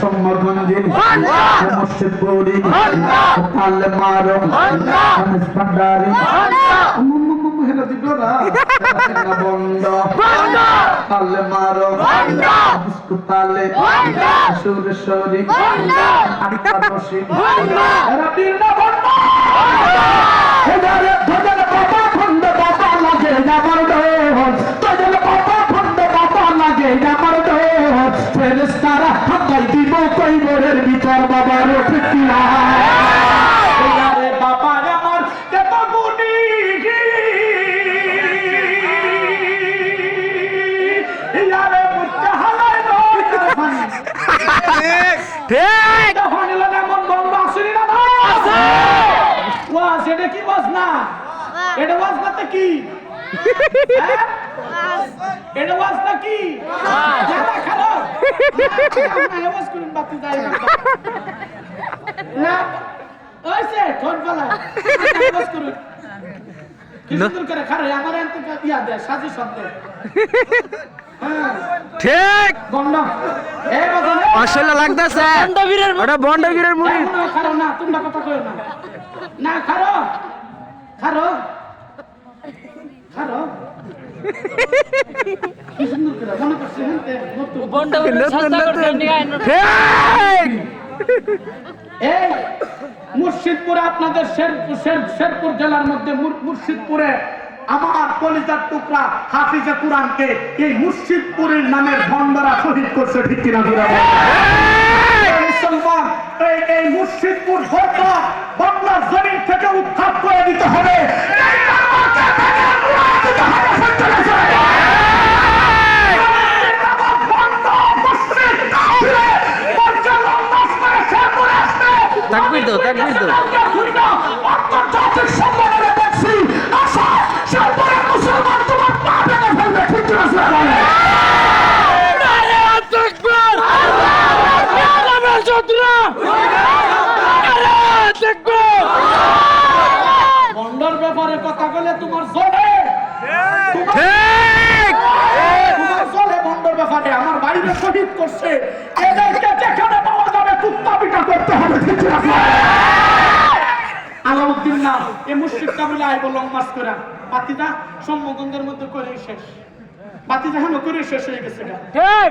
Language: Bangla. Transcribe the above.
সম্মগঞ্জে মসজিদ পড়ি তালে মারো হামিস ভান্ডারি হেলা দিগরা বন্ধ তালে মারো তালে সুরেশ্বরী আকাশী রাবির না বন্ধ এদারে ধরে বাবা খন্ড বাবা লাগে আমার দোষ তোদের বাবা খন্ড বাবা লাগে আমার দোষ ফেরেশতারা হাতাই দিব কইবরের ভিতর বাবার ফিকিরা এদারে বাবা আমার কত গুনি ইয়ারে মুস্তাহালায় ঠিক তখন লাগা মন বন্ধ আসেনি না আছে ওয়া সেটা কি বাস না এটা বাস না কি এটা বাস না কি জানা খারাপ না বাস করুন বাতি যাই না ওইসে কোন বলা বাস করুন কি সুন্দর করে খারাপ আমার এত ইয়া দে সাজি শব্দ ঠিক বন্ধ এই বাজে আসলে লাগতাছে বন্ডবীরের ওটা বন্ডবীরের মুড়ি না খারাপ না তোমরা কথা কইও না না খারাপ খারাপ খারাপ কি সুন্দর করে মনে করছে হতে বন্ডবীরের সাজদা করতে নিয়ে আইনো ঠিক এই মুর্শিদপুরে আপনাদের শেরপুর জেলার মধ্যে মুর্শিদপুরে আমার কলিজার টুকরা হাফিজে কুরআনকে এই মুর্শিদপুরের নামের ভণ্ডরা শহীদ করছে ঠিক কিনা বলা মুসলমান এই মুর্শিদপুর ঘটনা বাংলার জমিন থেকে উৎখাত করে দিতে হবে তাকবীর দাও তাকবীর দাও আন্তর্জাতিক সম্মেলনে দেখছি আশা শেরপুরের মুসলমান তোমার পা ভেঙে ফেলবে ঠিক কিনা বন্ডার ব্যাপারে কথা বলে তোমার জলে তোমার জলে বন্ডার ব্যাপারে আমার বাইরে শহীদ করছে এদেরকে যেখানে পাওয়া যাবে কুত্তা পিটা করতে হবে ঠিক আছে আলাউদ্দিন না এই মুশরিকটা বলে আইব লং মার্চ করে বাতিটা সম্মগঞ্জের মধ্যে করে শেষ বাতি যখন করে শেষ হয়ে গেছে ঠিক